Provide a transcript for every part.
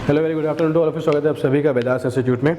Hello, very good afternoon to all of you. स्वागत है आप सभी का वेदास इंस्टीट्यूट में।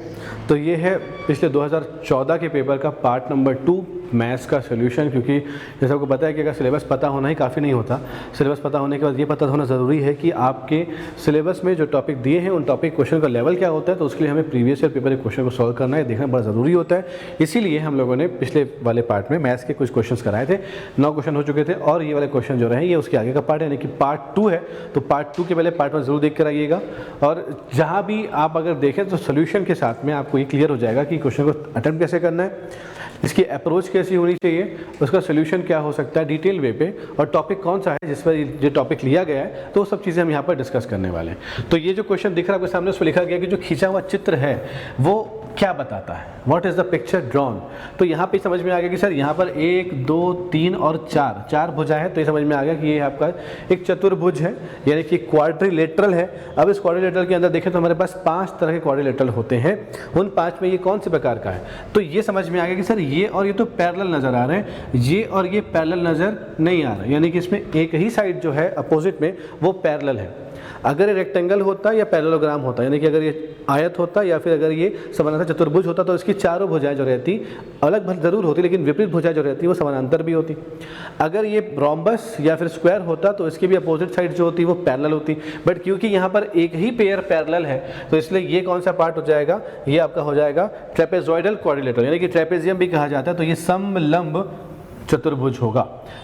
तो ये है पिछले 2014 के पेपर का पार्ट नंबर 2 मैथ्स का सोल्यूशन। क्योंकि जैसे आपको पता है कि अगर सिलेबस पता होना ही काफ़ी नहीं होता, सिलेबस पता होने के बाद ये पता होना ज़रूरी है कि आपके सिलेबस में जो टॉपिक दिए हैं उन टॉपिक क्वेश्चन का लेवल क्या होता है। तो उसके लिए हमें प्रीवियस ईयर पेपर के क्वेश्चन को सॉल्व करना है, देखना बड़ा ज़रूरी होता है। इसीलिए हम लोगों ने पिछले वाले पार्ट में मैथ्स के कुछ क्वेश्चन कराए थे। 9 क्वेश्चन हो चुके थे और ये वाले क्वेश्चन जो रहे ये उसके आगे का पार्ट है, यानी कि पार्ट 2 है। तो पार्ट 2 के पहले पार्ट 1 जरूर देख कर आइएगा। और जहाँ भी आप अगर देखें तो सोल्यूशन के साथ में आपको ये क्लियर हो जाएगा कि क्वेश्चन को अटेम्प्ट कैसे करना है, इसकी अप्रोच कैसी होनी चाहिए, उसका सोल्यूशन क्या हो सकता है डिटेल वे पे, और टॉपिक कौन सा है जिस पर ये टॉपिक लिया गया है। तो वो सब चीज़ें हम यहाँ पर डिस्कस करने वाले हैं। तो ये जो क्वेश्चन दिख रहा है आपके सामने, उसमें लिखा गया कि जो खींचा हुआ चित्र है वो क्या बताता है, what is the picture drawn. तो यहाँ पे समझ में आ गया कि सर यहाँ पर 1, 2, 3 और 4 भुजाएं हैं। तो ये समझ में आ गया कि ये आपका एक चतुर्भुज है, यानी कि क्वाड्रिलेटरल है। अब इस क्वाड्रिलेटरल के अंदर देखें तो हमारे पास 5 तरह के क्वाड्रिलेटरल होते हैं। उन 5 में ये कौन से प्रकार का है, तो ये समझ में आ गया कि सर ये और ये तो पैरेलल नज़र आ रहे हैं, ये और ये पैरेलल नज़र नहीं आ रहा, यानी कि इसमें एक ही साइड जो है अपोजिट में वो पैरेलल है। अगर ये रेक्टेंगल होता या पैरेललोग्राम होता, यानी कि अगर ये आयत होता या फिर अगर ये समानांतर चतुर्भुज होता, तो इसकी चारों भुजाएं जो रहती अलग जरूर होती, लेकिन विपरीत भुजाएं जो रहती वो समानांतर भी होती। अगर ये रोम्बस या फिर स्क्वायर होता तो इसकी भी अपोजिट साइड जो होती वो पैरेलल होती। बट क्योंकि यहाँ पर एक ही पेयर पैरेलल है, तो इसलिए ये कौन सा पार्ट हो जाएगा, ये आपका हो जाएगा ट्रेपेजॉइडल क्वाड्रिलेटरल, यानी कि ट्रेपेजियम भी कहा जाता है। तो ये समलंब चतुर्भुज होगा।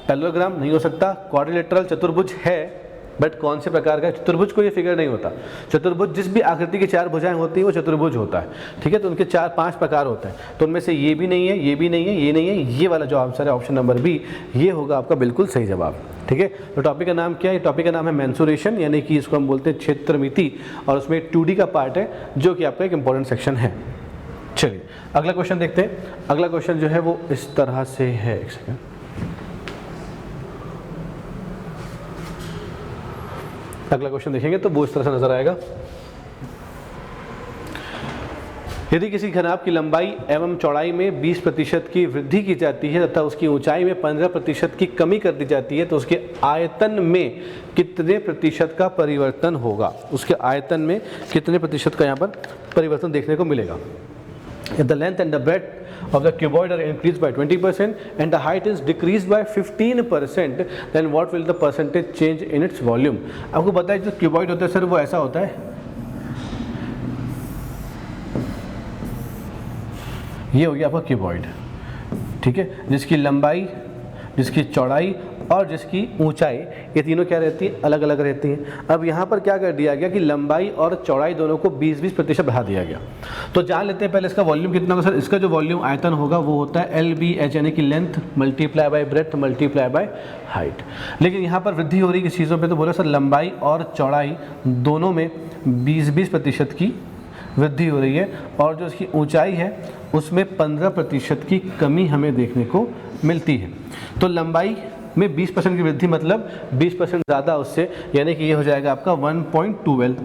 पैरेललोग्राम नहीं हो सकता, क्वाड्रिलेटरल चतुर्भुज है, बट कौन से प्रकार का चतुर्भुज को ये फिगर नहीं होता। चतुर्भुज जिस भी आकृति की 4 भुजाएं होती हैं वो चतुर्भुज होता है, ठीक है। तो उनके 4-5 प्रकार होते हैं। तो उनमें से ये भी नहीं है, ये भी नहीं है, ये नहीं है, ये वाला जो आंसर है ऑप्शन नंबर बी, ये होगा आपका बिल्कुल सही जवाब, ठीक है। तो टॉपिक का नाम क्या है, टॉपिक का नाम है मेंसुरेशन, यानी कि इसको हम बोलते हैं क्षेत्रमिति, और उसमें 2D का पार्ट है जो कि आपका एक इंपॉर्टेंट सेक्शन है। चलिए अगला क्वेश्चन देखते हैं। अगला क्वेश्चन जो है वो इस तरह से है, एक सेकेंड। अगला क्वेश्चन देखेंगे तो वो इस तरह से नजर आएगा। यदि किसी घनाभ की लंबाई एवं चौड़ाई में 20% की वृद्धि की जाती है तथा उसकी ऊंचाई में 15% की कमी कर दी जाती है, तो उसके आयतन में कितने प्रतिशत का परिवर्तन होगा। उसके आयतन में कितने प्रतिशत का यहाँ पर परिवर्तन देखने को मिलेगा। If the length and the breadth of the cuboid are increased by 20% and the height is decreased by 15%, then what will the percentage change in its volume। आपको पता है जो क्यूबॉइड होता है सर वो ऐसा होता है, ये हो गया आपका क्यूबॉइड, ठीक है, जिसकी लंबाई, जिसकी चौड़ाई और जिसकी ऊंचाई, ये तीनों क्या रहती है, अलग अलग रहती हैं। अब यहाँ पर क्या कर दिया गया कि लंबाई और चौड़ाई दोनों को 20-20% बढ़ा दिया गया। तो जान लेते हैं पहले इसका वॉल्यूम कितना होगा। सर इसका जो वॉल्यूम आयतन होगा वो होता है LBH, यानी कि length multiply by breadth multiply by height. लेकिन यहाँ पर वृद्धि हो रही किस चीज़ों पर, तो बोला सर लंबाई और चौड़ाई दोनों में 20-20% की वृद्धि हो रही है, और जो इसकी ऊंचाई है उसमें 15% की कमी हमें देखने को मिलती है। तो लंबाई में 20% की वृद्धि मतलब 20% ज़्यादा उससे, यानी कि ये हो जाएगा आपका 1.12।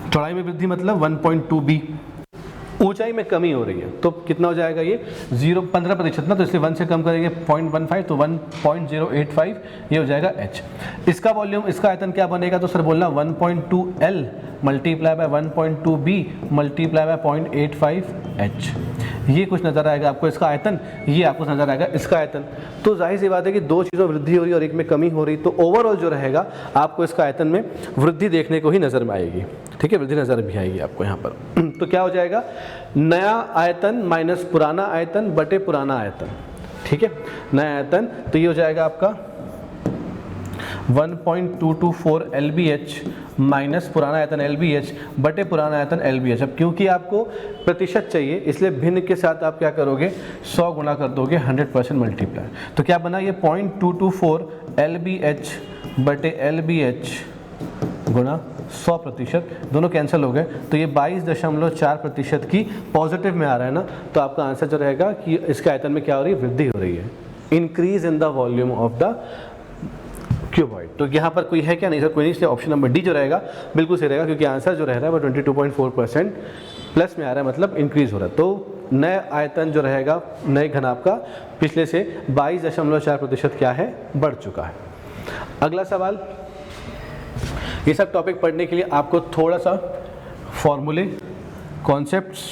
चौड़ाई में वृद्धि मतलब 1.2b। ऊंचाई में कमी हो रही है तो कितना हो जाएगा ये 15% ना, तो इसलिए 1 से कम करेंगे 0.15, तो 1.085 ये हो जाएगा h। इसका वॉल्यूम, इसका आयतन क्या बनेगा, तो सर बोलना 1.2L multiply by 1.2B multiply by 0.85H। ये कुछ नज़र आएगा आपको इसका आयतन, ये आपको नज़र आएगा इसका आयतन। तो जाहिर सी बात है कि 2 चीज़ों वृद्धि हो रही है और एक में कमी हो रही, तो ओवरऑल जो रहेगा आपको इसका आयतन में वृद्धि देखने को ही नज़र में आएगी, ठीक है, वृद्धि नज़र भी आएगी आपको यहाँ पर। तो क्या हो जाएगा, नया आयतन माइनस पुराना आयतन बटे पुराना आयतन, ठीक है, नया आयतन, तो ये हो जाएगा आपका 1.224 LBH माइनस पुराना आयतन LBH बटे पुराना आयतन LBH। अब क्योंकि आपको प्रतिशत चाहिए इसलिए भिन्न के साथ आप क्या करोगे, 100 गुना कर दोगे 100% मल्टीप्लाई। तो क्या बना ये 0.224 LBH बटे LBH गुना 100%, दोनों कैंसिल हो गए, तो ये 22.4% की पॉजिटिव में आ रहा है ना। तो आपका आंसर जो रहेगा कि इसके आयतन में क्या हो रही है, वृद्धि हो रही है, increase in the volume of the cuboid. तो यहाँ पर कोई है क्या, नहीं सर कोई नहीं, इसलिए ऑप्शन नंबर डी जो रहेगा बिल्कुल सही रहेगा, क्योंकि आंसर जो रह रहा है वो 22.4% प्लस में आ रहा है, मतलब इंक्रीज हो रहा है। तो नए आयतन जो रहेगा नए घनाभ का पिछले से 22.4% क्या है, बढ़ चुका है। अगला सवाल, ये सब टॉपिक पढ़ने के लिए आपको थोड़ा सा फॉर्मूले, कॉन्सेप्ट्स,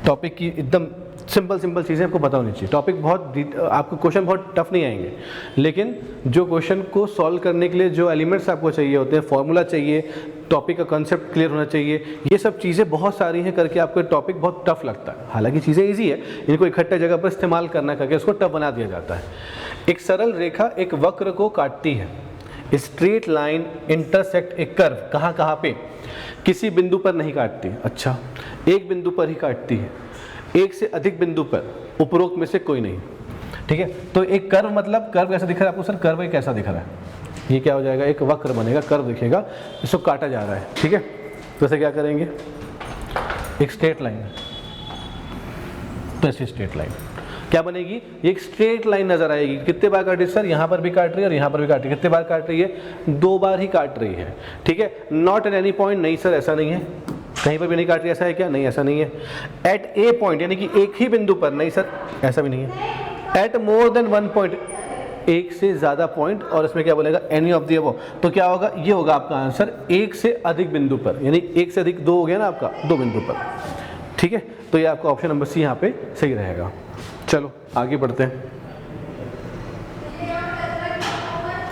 टॉपिक की एकदम सिंपल चीज़ें आपको पता होनी चाहिए। टॉपिक बहुत आपको क्वेश्चन बहुत टफ नहीं आएंगे, लेकिन जो क्वेश्चन को सॉल्व करने के लिए जो एलिमेंट्स आपको चाहिए होते हैं, फॉर्मूला चाहिए, टॉपिक का कंसेप्ट क्लियर होना चाहिए, ये सब चीज़ें बहुत सारी हैं करके आपको टॉपिक बहुत टफ लगता है। हालांकि चीज़ें ईजी है, इनको इकट्ठे जगह पर इस्तेमाल करना करके उसको टफ बना दिया जाता है। एक सरल रेखा एक वक्र को काटती है। स्ट्रेट लाइन इंटरसेक्ट एक कर्व, कहाँ कहाँ पे? किसी बिंदु पर नहीं काटती। अच्छा, एक बिंदु पर ही काटती है, एक से अधिक बिंदु पर, उपरोक्त में से कोई नहीं। ठीक है, तो एक कर्व मतलब कर्व कैसा दिख रहा है आपको? सर कर्व कैसा दिख रहा है? ये क्या हो जाएगा? एक वक्र बनेगा, कर्व दिखेगा, इसको काटा जा रहा है। ठीक है, तो ऐसे क्या करेंगे? एक स्ट्रेट लाइन, तो ऐसी स्ट्रेट लाइन क्या बनेगी? ये एक स्ट्रेट लाइन नजर आएगी। कितने बार काट रही है सर? यहाँ पर भी काट रही है और यहाँ पर भी काट रही है। कितने बार काट रही है? 2 बार ही काट रही है। ठीक है, नॉट एट एनी पॉइंट, नहीं सर ऐसा नहीं है, कहीं पर भी नहीं काट रही, ऐसा है क्या? नहीं ऐसा नहीं है। एट ए पॉइंट यानी कि एक ही बिंदु पर, नहीं सर ऐसा भी नहीं है। एट मोर देन 1 पॉइंट, एक से ज़्यादा पॉइंट, और इसमें क्या बोलेगा? Any of the above. तो क्या होगा? ये होगा आपका आंसर, एक से अधिक बिंदु पर, यानी एक से अधिक 2 हो गया ना आपका, 2 बिंदु पर। ठीक है, तो ये आपका ऑप्शन नंबर सी यहाँ पे सही रहेगा। चलो आगे बढ़ते हैं,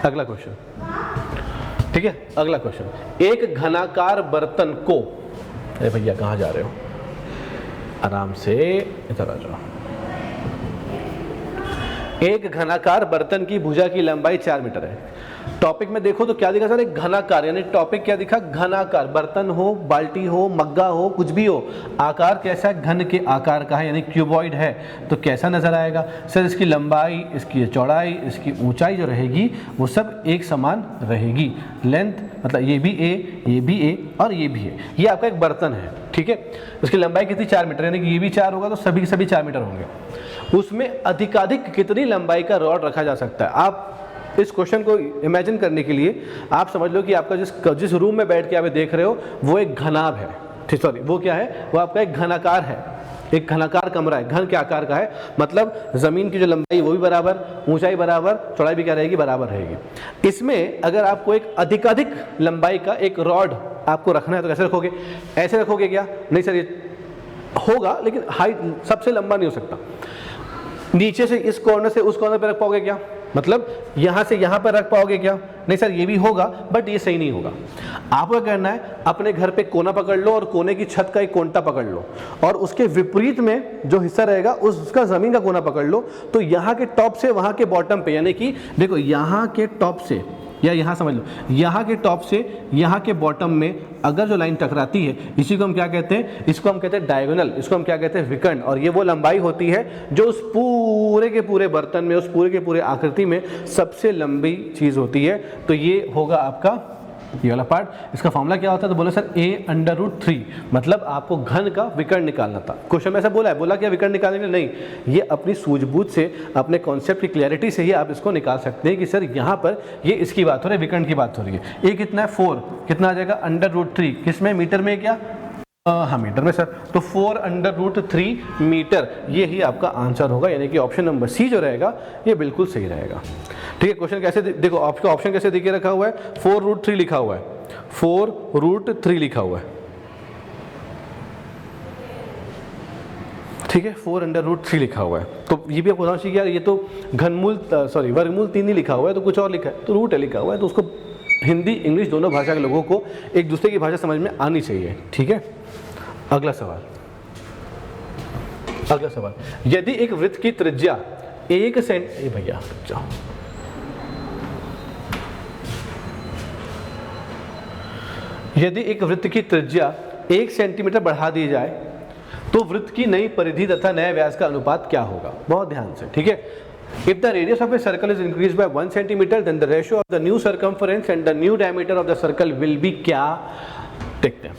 अगला क्वेश्चन। ठीक है, अगला क्वेश्चन, एक घनाकार बर्तन को, अरे भैया कहाँ जा रहे हो? आराम से इधर आ जाओ। एक घनाकार बर्तन की भुजा की लंबाई 4 मीटर है। टॉपिक में देखो तो क्या दिखा सर? एक घनाकार, यानी टॉपिक क्या दिखा? घनाकार। बर्तन हो, बाल्टी हो, मग्गा हो, कुछ भी हो, आकार कैसा? घन के आकार का है, यानी क्यूबॉइड है। तो कैसा नजर आएगा सर? इसकी लंबाई, इसकी चौड़ाई, इसकी ऊंचाई जो रहेगी वो सब एक समान रहेगी। लेंथ मतलब ये भी ए, ये भी ए और ये भी ए। ये आपका एक बर्तन है। ठीक है, उसकी लंबाई कितनी? 4 मीटर, यानी कि ये भी 4 होगा तो सभी के सभी 4 मीटर होंगे। उसमें अधिकाधिक कितनी लंबाई का रॉड रखा जा सकता है? आप इस क्वेश्चन को इमेजिन करने के लिए आप समझ लो कि आपका जिस रूम में बैठ के आप देख रहे हो वो एक घनाभ है। ठीक, सॉरी, वो क्या है? वो आपका एक घनाकार है, एक घनाकार कमरा है, घन के आकार का है। मतलब जमीन की जो लंबाई वो भी बराबर, ऊंचाई बराबर, चौड़ाई भी क्या रहेगी? बराबर रहेगी। इसमें अगर आपको एक अधिकाधिक लंबाई का एक रॉड आपको रखना है तो कैसे रखोगे? ऐसे रखोगे क्या? नहीं सर, ये होगा लेकिन हाइट सबसे लंबा नहीं हो सकता। नीचे से इस कॉर्नर से उस कॉर्नर पर रख पाओगे क्या? मतलब यहाँ से यहाँ पर रख पाओगे क्या? नहीं सर, ये भी होगा बट ये सही नहीं होगा। आपको क्या करना है? अपने घर पे कोना पकड़ लो और कोने की छत का एक कोंटा पकड़ लो और उसके विपरीत में जो हिस्सा रहेगा उसका जमीन का कोना पकड़ लो। तो यहाँ के टॉप से वहाँ के बॉटम पे, यानी कि देखो यहाँ के टॉप से, या यहाँ समझ लो, यहाँ के टॉप से यहाँ के बॉटम में अगर जो लाइन टकराती है, इसी को हम क्या कहते हैं? इसको हम कहते हैं डायगोनल, इसको हम क्या कहते हैं? विकर्ण। और ये वो लंबाई होती है जो उस पूरे के पूरे बर्तन में, उस पूरे के पूरे आकृति में सबसे लंबी चीज़ होती है। तो ये होगा आपका ये वाला पार्ट। इसका फॉर्मूला क्या होता है? तो बोला सर a√3, मतलब आपको घन का विकर्ण निकालना था। क्वेश्चन में ऐसा बोला है, बोला क्या विकर्ण निकालने के लिए? नहीं, ये अपनी सूझबूझ से, अपने कॉन्सेप्ट की क्लैरिटी से ही आप इसको निकाल सकते हैं कि सर यहाँ पर ये इसकी बात हो रही है, विकर्ण की बात हो रही है। ये कितना है? 4, कितना आ जाएगा? √3, किसमें? मीटर में क्या? हाँ मीटर में सर। तो 4√3 मीटर, ये ही आपका आंसर होगा, यानी कि ऑप्शन नंबर सी जो रहेगा ये बिल्कुल सही रहेगा। ठीक है, क्वेश्चन कैसे देखो, आपका ऑप्शन कैसे दिखे रखा हुआ है? 4√3 लिखा हुआ है, 4√3 लिखा हुआ है। ठीक है, 4√3 लिखा हुआ है। तो ये भी आपको समझ चाहिए यार, ये तो घनमूल सॉरी वर्गमूल 3 ही लिखा हुआ है, तो कुछ और लिखा है, तो रूट है लिखा हुआ है। तो उसको हिंदी इंग्लिश दोनों भाषा के लोगों को एक दूसरे की भाषा समझ में आनी चाहिए। ठीक है, अगला सवाल, अगला सवाल, यदि एक वृत्त की त्रिज्या 1 सेंटीमीटर, भैया जाओ, यदि एक वृत्त की त्रिज्या 1 सेंटीमीटर बढ़ा दी जाए तो वृत्त की नई परिधि तथा नए व्यास का अनुपात क्या होगा? बहुत ध्यान से। ठीक है, if the radius of a circle is increased by 1 centimeter then the ratio of the new circumference and the new diameter of the circle will be क्या? देखते हैं।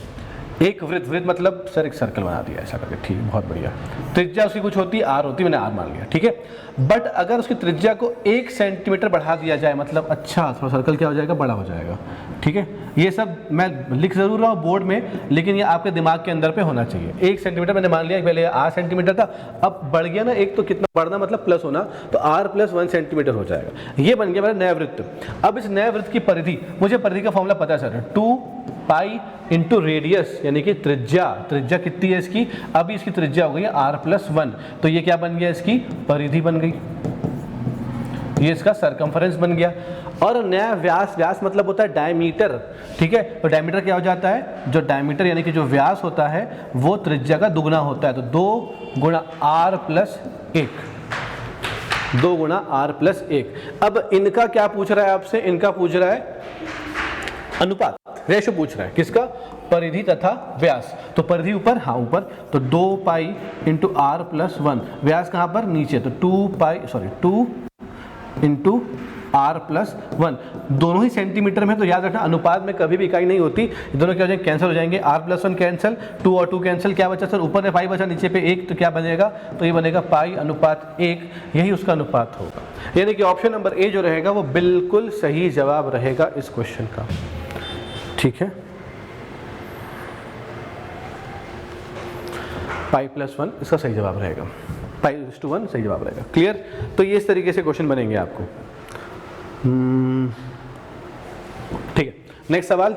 एक वृत्त, वृत्त मतलब सर एक सर्कल बना दिया ऐसा करके, ठीक, बहुत बढ़िया। त्रिज्या उसकी कुछ होती है आर होती है, मैंने आर मान लिया, ठीक है। बट अगर उसकी त्रिज्या को 1 सेंटीमीटर बढ़ा दिया जाए, मतलब अच्छा थोड़ा सर्कल क्या हो जाएगा, बड़ा हो जाएगा, ठीक है। ये सब मैं लिख जरूर रहा हूँ बोर्ड में, लेकिन ये आपके दिमाग के अंदर पे होना चाहिए। 1 सेंटीमीटर मैंने मान लिया, पहले 8 सेंटीमीटर था, अब बढ़ गया ना एक, तो कितना बढ़ना मतलब प्लस होना, तो r + 1 सेंटीमीटर हो जाएगा। ये बन गया मेरा नया वृत्त। अब इस नए वृत्त की परिधि, मुझे परिधि का फॉर्मूला पता है सर, 2 पाई इंटू रेडियस, यानी कि त्रिज्या, त्रिज्या कितनी है इसकी, अभी इसकी त्रिज्या हो गई है r + 1, तो ये क्या बन गया, इसकी परिधि बन गई, ये इसका सरकमफरेंस बन गया। और नया व्यास, व्यास मतलब होता है डायमीटर, ठीक है। तो डायमीटर क्या हो जाता है, जो डायमीटर यानी कि जो व्यास होता है वो त्रिज्या का दुगना होता है, तो 2 गुणा r + 1, 2 गुणा r + 1। अब इनका क्या पूछ रहा है आपसे, इनका पूछ रहा है अनुपात, रेशो पूछ रहा है, किसका, परिधि तथा व्यास। तो परिधि ऊपर, हाँ ऊपर, तो 2 पाई इंटू r + 1, व्यास कहाँ पर, नीचे, तो 2 इंटू r + 1, दोनों ही सेंटीमीटर में। तो याद रखना अनुपात में कभी भी इकाई नहीं होती, दोनों क्या हो जाएंगे, कैंसिल हो जाएंगे, r + 1 कैंसिल, 2 और 2 कैंसिल, क्या बचा सर, ऊपर में पाई बचा, नीचे पे 1, तो क्या बनेगा, तो ये बनेगा π/1, यही उसका अनुपात होगा। यानी कि ऑप्शन नंबर ए जो रहेगा वो बिल्कुल सही जवाब रहेगा इस क्वेश्चन का, ठीक है। π+1 इसका सही जवाब रहेगा, π/1 सही जवाब रहेगा, क्लियर। तो ये इस तरीके से क्वेश्चन बनेंगे आपको, ठीक है। नेक्स्ट सवाल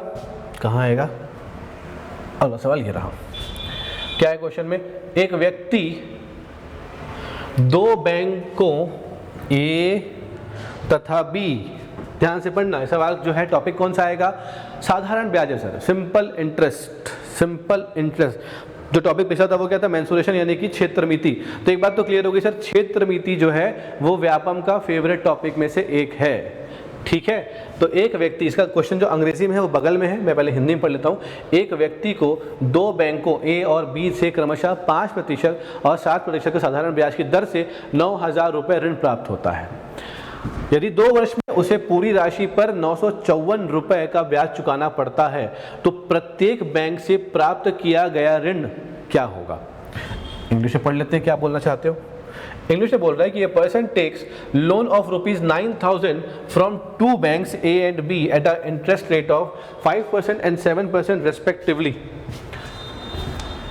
कहाँ आएगा, अगला सवाल ये रहा, क्या है क्वेश्चन में, एक व्यक्ति 2 बैंकों ए तथा बी, ध्यान से पढ़ना है सवाल जो है, टॉपिक कौन सा आएगा, साधारण ब्याज है sir, simple interest, simple interest. जो टॉपिक पिछला था वो क्या था, मेंसुरेशन यानी कि क्षेत्रमिति। तो एक बात तो क्लियर होगी सर, क्षेत्रमिति जो है वो व्यापम का फेवरेट टॉपिक में से एक है, ठीक है। तो एक व्यक्ति, इसका क्वेश्चन जो अंग्रेजी में है वो बगल में है, मैं पहले हिंदी में पढ़ लेता हूँ। एक व्यक्ति को 2 बैंकों ए और बी से क्रमशः 5% और 7% के साधारण ब्याज की दर से 9,000 रुपये ऋण प्राप्त होता है। यदि 2 वर्ष में उसे पूरी राशि पर 954 रुपये का ब्याज चुकाना पड़ता है, तो प्रत्येक बैंक से प्राप्त किया गया ऋण क्या होगा। इंग्लिश में पढ़ लेते हैं, क्या बोलना चाहते हो। इंग्लिश में बोल रहा है कि a person takes loan of ₹9,000 from 2 banks A and B at a interest rate of 5% and 7% respectively.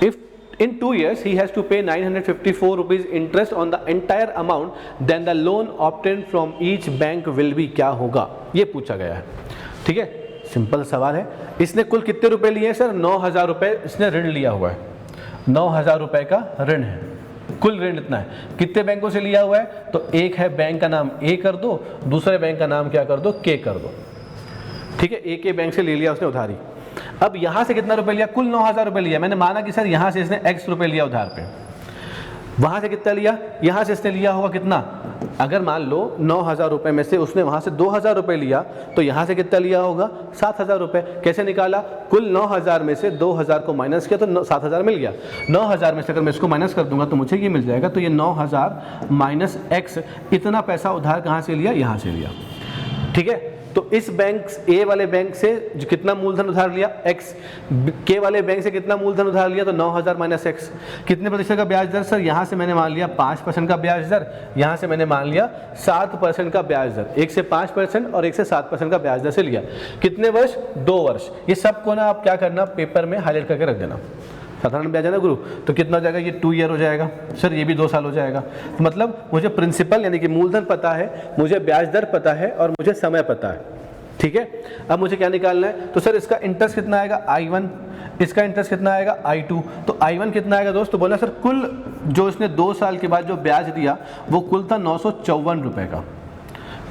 If in 2 years he has to pay 954 rupees interest on the entire amount, then the loan obtained from each bank will be, क्या होगा, ये पूछा गया है, ठीक है। Simple सवाल है। इसने कुल कितने रुपए लिए हैं सर, 9,000 रुपये इसने ऋण लिया हुआ है, 9,000 रुपये का ऋण है, कुल ऋण इतना है। कितने बैंकों से लिया हुआ है, तो एक है बैंक का नाम ए कर दो, दूसरे बैंक का नाम क्या कर दो, के कर दो, ठीक है। एक बैंक से ले लिया उसने उधारी। अब यहाँ से कितना रुपए लिया, कुल 9,000 रुपये लिया। मैंने माना कि सर यहाँ से इसने x रुपये लिया उधार पे, वहाँ से कितना लिया, यहाँ से इसने लिया होगा कितना, अगर मान लो 9,000 रुपये में से उसने वहाँ से 2,000 रुपये लिया, तो यहाँ से कितना लिया होगा, 7,000 रुपये। कैसे निकाला, कुल 9,000 में से 2,000 को माइनस किया तो 7,000 मिल गया। 9,000 में से अगर मैं इसको माइनस कर दूंगा तो मुझे ये मिल जाएगा। तो ये 9,000 माइनस x, इतना पैसा उधार कहाँ से लिया, यहाँ से लिया, ठीक है। तो इस बैंक ए वाले बैंक से जो कितना मूलधन उधार लिया x, के वाले बैंक से कितना मूलधन उधार लिया, तो 9,000 माइनस x। कितने प्रतिशत का ब्याज दर सर, यहाँ से मैंने मान लिया 5% का ब्याज दर, यहाँ से मैंने मान लिया 7% का ब्याज दर। एक से 5% और एक से 7% का ब्याज दर से लिया। कितने वर्ष, 2 वर्ष। ये सबको ना आप क्या करना, पेपर में हाईलाइट करके रख देना। साधारण ब्याज है ना गुरु, तो कितना हो जाएगा, ये 2 ईयर हो जाएगा सर, ये भी 2 साल हो जाएगा। तो मतलब मुझे प्रिंसिपल यानी कि मूलधन पता है, मुझे ब्याज दर पता है और मुझे समय पता है, ठीक है। अब मुझे क्या निकालना है, तो सर इसका इंटरेस्ट कितना आएगा I1, इसका इंटरेस्ट कितना आएगा I2। तो I1 कितना आएगा दोस्त, तो बोला सर कुल जो इसने 2 साल के बाद जो ब्याज दिया वो कुल था 954 रुपये का।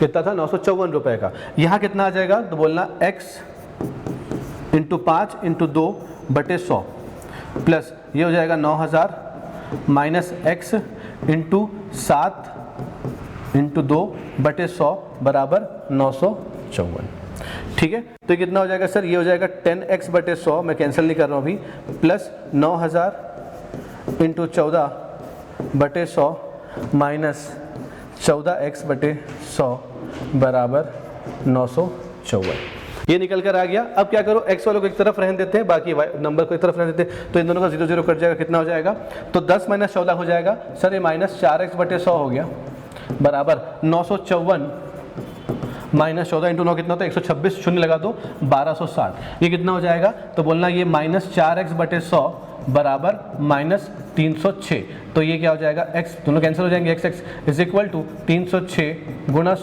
कितना था, 954 रुपये का। यहाँ कितना आ जाएगा, तो बोलना x × 5 × 2 बटे 100 प्लस ये हो जाएगा 9,000 माइनस x × 7 × 2 बटे 100 बराबर 954, ठीक है। तो ये कितना हो जाएगा सर, ये हो जाएगा 10x बटे 100, मैं कैंसिल नहीं कर रहा हूँ अभी, प्लस 9,000 × 14 बटे 100 माइनस 14x बटे 100 बराबर 954। ये निकल कर आ गया। अब क्या करो, x वालों को एक तरफ रहने देते हैं, बाकी नंबर को एक तरफ रहने देते हैं, तो इन दोनों का 0 0 कट जाएगा, कितना हो जाएगा, तो 10 - 14 हो जाएगा। सर ये -4x/100 हो गया, बराबर 954 -14 × 9 कितना होता है, 126, शून्य लगा दो, 1260। ये कितना हो जाएगा, तो बोलना ये -4x/100 बराबर -306। तो ये क्या हो जाएगा, x दोनों कैंसिल हो जाएंगे, x इज इक्वल टू 306 ×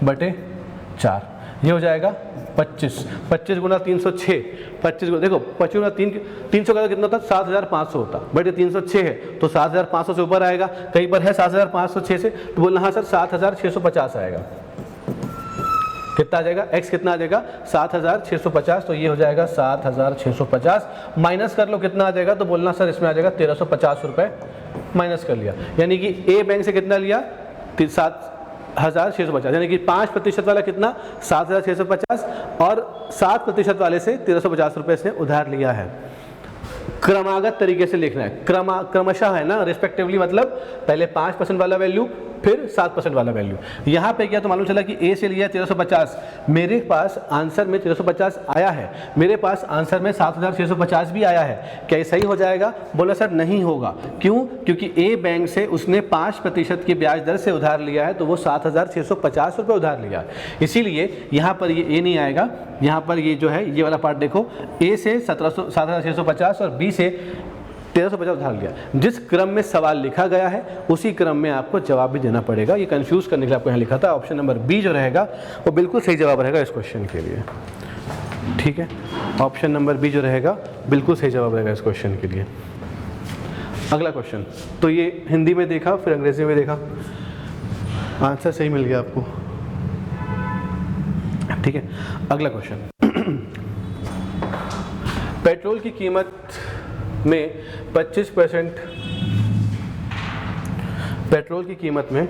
100/4। ये हो जाएगा 25 × 306, 25 देखो 25 × 300 का कितना होता, 7500 होता, बट ये 306 है तो 7500 से ऊपर आएगा, कहीं पर है 7506 से, तो बोलना हाँ सर 7650 आएगा। कितना आ जाएगा, x कितना आ जाएगा, 7650। तो ये हो जाएगा 7650, माइनस कर लो कितना आ जाएगा, तो बोलना सर इसमें आ जाएगा 1350 रुपये, माइनस कर लिया, यानी कि ए बैंक से कितना लिया, 7650, यानी कि 5% वाला कितना, 7650, और 7% वाले से 1350 रुपये इसने उधार लिया है। क्रमागत तरीके से लिखना है, क्रमशः है ना, रिस्पेक्टिवली, मतलब पहले 5% वाला वैल्यू, फिर 7% वाला वैल्यू। यहाँ पे क्या, तो मालूम चला कि ए से लिया 1350, मेरे पास आंसर में 1350 आया है, मेरे पास आंसर में 7650 भी आया है, क्या ये सही हो जाएगा, बोला सर नहीं होगा। क्यों, क्योंकि ए बैंक से उसने 5% की ब्याज दर से उधार लिया है, तो वो 7650 रुपये उधार लिया, इसीलिए यहाँ पर ये ए नहीं आएगा। यहाँ पर ये जो है, ये वाला पार्ट देखो, ए से 7650 और बी से 1350 उधार लिया। जिस क्रम में सवाल लिखा गया है उसी क्रम में आपको जवाब भी देना पड़ेगा। ये कंफ्यूज करने के लिए आपको यहाँ लिखा था। ऑप्शन नंबर बी जो रहेगा वो बिल्कुल सही जवाब रहेगा इस क्वेश्चन के लिए, ठीक है। ऑप्शन नंबर बी जो रहेगा बिल्कुल सही जवाब रहेगा इस क्वेश्चन के लिए। अगला क्वेश्चन, तो ये हिंदी में देखा, फिर अंग्रेजी में देखा, आंसर सही मिल गया आपको, ठीक है। अगला क्वेश्चन, पेट्रोल की कीमत में 25% पेट्रोल की कीमत में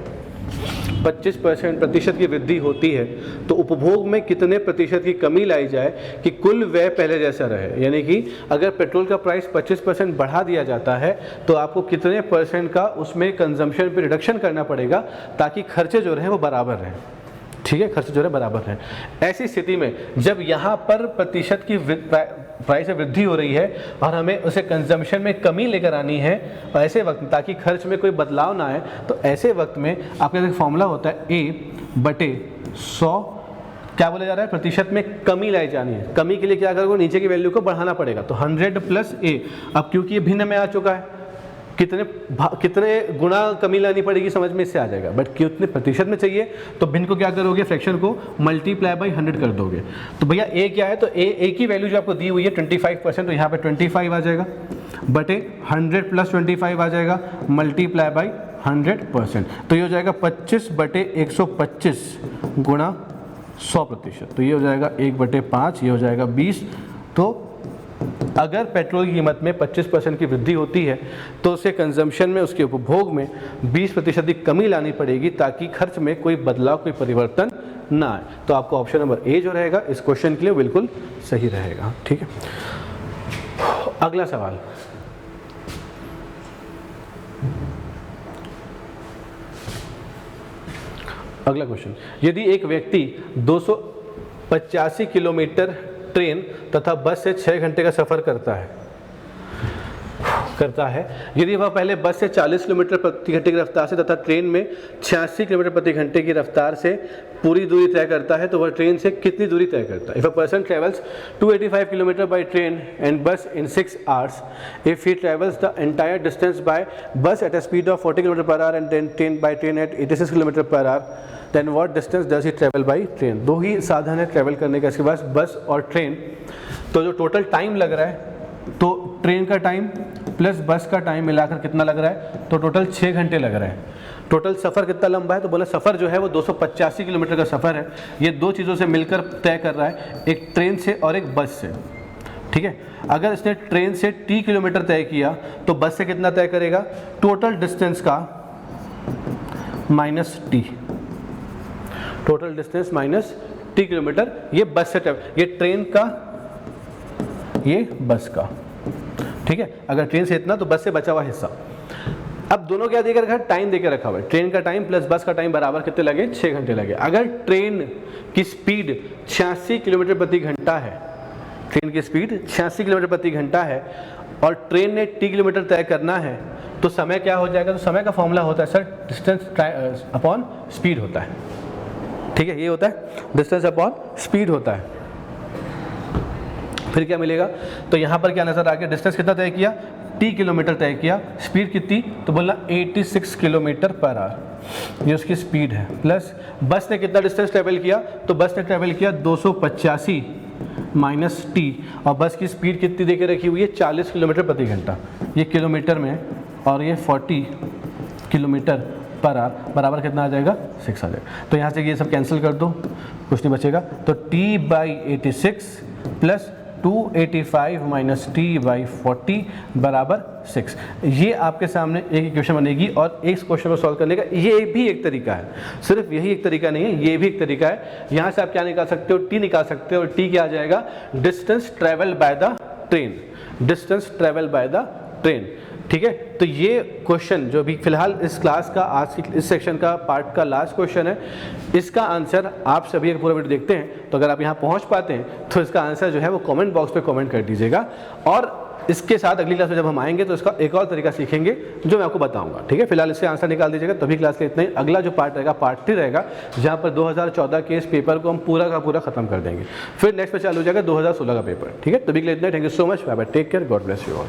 25% की वृद्धि होती है, तो उपभोग में कितने प्रतिशत की कमी लाई जाए कि कुल व्यय पहले जैसा रहे। यानी कि अगर पेट्रोल का प्राइस 25% बढ़ा दिया जाता है तो आपको कितने % का उसमें कंजम्पशन पे रिडक्शन करना पड़ेगा ताकि खर्चे जो रहे वो बराबर रहें, ठीक है, खर्च जो है बराबर है। ऐसी स्थिति में जब यहाँ पर प्रतिशत की प्राइस में वृद्धि हो रही है और हमें उसे कंजम्पशन में कमी लेकर आनी है, और ऐसे वक्त ताकि खर्च में कोई बदलाव ना आए, तो ऐसे वक्त में आपका एक फॉर्मूला होता है A/100, क्या बोला जा रहा है, प्रतिशत में कमी लाई जानी है। कमी के लिए क्या करोगे, नीचे की वैल्यू को बढ़ाना पड़ेगा, तो 100 + A। अब क्योंकि ये भिन्न में आ चुका है, कितने गुना कमी लानी पड़ेगी समझ में इससे आ जाएगा, बट कितने प्रतिशत में चाहिए, तो भिन्न को क्या करोगे, फ्रैक्शन को मल्टीप्लाई बाई 100 कर दोगे। तो भैया ए क्या है, तो ए की वैल्यू जो आपको दी हुई है 25%, तो यहाँ पे 25 आ जाएगा, बटे 100 + 25 आ जाएगा, मल्टीप्लाई बाई 100%, तो ये हो जाएगा 25/125 गुणा 100%, तो ये हो जाएगा 1/5, ये हो जाएगा 20। तो अगर पेट्रोल की कीमत में 25% की वृद्धि होती है तो उसे कंजम्पशन में, उसके उपभोग में 20% की कमी लानी पड़ेगी ताकि खर्च में कोई बदलाव, कोई परिवर्तन ना आए। तो आपको ऑप्शन नंबर ए जो रहेगा इस क्वेश्चन के लिए बिल्कुल सही रहेगा, ठीक है। अगला सवाल, अगला क्वेश्चन, यदि एक व्यक्ति 285 किलोमीटर ट्रेन तथा बस से 6 घंटे का सफ़र करता है, यदि वह पहले बस से 40 किलोमीटर प्रति घंटे की रफ्तार से तथा ट्रेन में 86 किलोमीटर प्रति घंटे की रफ्तार से पूरी दूरी तय करता है, तो वह ट्रेन से कितनी दूरी तय करता है। If a person travels 285 kilometre by train and bus in 6 hours, if he travels the entire distance by bus at a speed of 40 km/h and then train at 86 km/h, then what distance does he travel by train. दो ही साधन है travel करने का इसके पास, बस और train. तो जो टोटल टाइम लग रहा है, तो ट्रेन का टाइम प्लस बस का टाइम मिलाकर कितना लग रहा है, तो टोटल 6 घंटे लग रहा है। टोटल सफ़र कितना लंबा है, तो बोला सफ़र जो है वो 285 किलोमीटर का सफ़र है। ये दो चीज़ों से मिलकर तय कर रहा है, एक ट्रेन से और एक बस से, ठीक है। अगर इसने ट्रेन से T किलोमीटर तय किया तो बस से कितना तय करेगा, टोटल डिस्टेंस का -T, total distance -T kilometre, ये बस से ये ट्रेन का, ये बस का, ठीक है। अगर ट्रेन से इतना तो बस से बचा हुआ हिस्सा। अब दोनों क्या देकर रखा है, टाइम देकर रखा हुआ है, ट्रेन का टाइम प्लस बस का टाइम बराबर कितने लगे, 6 घंटे लगे। अगर ट्रेन की स्पीड 86 किलोमीटर प्रति घंटा है, ट्रेन की स्पीड 86 किलोमीटर प्रति घंटा है और ट्रेन ने टी किलोमीटर तय करना है, तो समय क्या हो जाएगा, तो समय का फॉर्मूला होता है सर डिस्टेंस अपॉन स्पीड होता है, ठीक है, ये होता है डिस्टेंस अपॉन स्पीड होता है। फिर क्या मिलेगा, तो यहाँ पर क्या नजर आ गया, डिस्टेंस कितना तय किया, टी किलोमीटर तय किया, स्पीड कितनी, तो बोलना 86 किलोमीटर पर आवर, ये उसकी स्पीड है। प्लस बस ने कितना डिस्टेंस ट्रेवल किया, तो बस ने ट्रेवल किया 285 माइनस टी, और बस की स्पीड कितनी देके रखी हुई है, 40 किलोमीटर प्रति घंटा, ये किलोमीटर में, और ये 40 किलोमीटर पर आवर बराबर कितना आ जाएगा, 6 आ जाएगा। तो यहाँ से ये सब कैंसिल कर दो, कुछ नहीं बचेगा, तो t/86 प्लस 285 माइनस t/40 बराबर 6। ये आपके सामने एक इक्वेशन बनेगी, और एक क्वेश्चन को सॉल्व करने का ये भी एक तरीका है, सिर्फ यही एक तरीका नहीं है, ये भी एक तरीका है। यहाँ से आप क्या निकाल सकते हो, t निकाल सकते हो, और t क्या आ जाएगा, distance travel by the train, distance travel by the train, ठीक है। तो ये क्वेश्चन जो भी फिलहाल इस क्लास का, आज की इस सेक्शन का पार्ट का लास्ट क्वेश्चन है, इसका आंसर आप सभी एक पूरा वीडियो देखते हैं, तो अगर आप यहाँ पहुँच पाते हैं तो इसका आंसर जो है वो कमेंट बॉक्स पे कमेंट कर दीजिएगा। और इसके साथ अगली क्लास में जब हम आएंगे तो इसका एक और तरीका सीखेंगे जो मैं आपको बताऊंगा, ठीक है। फिलहाल इससे आंसर निकाल दीजिएगा, तभी क्लास के इतना ही। अगला जो पार्ट रहेगा पार्ट 3 रहेगा, जहाँ पर 2014 के इस पेपर को हम पूरा का पूरा खत्म कर देंगे। फिर नेक्स्ट पे चालू हो जाएगा 2016 का पेपर, ठीक है। तभी के लिए इतना ही, thank you so much, bye bye, take care, God bless you all.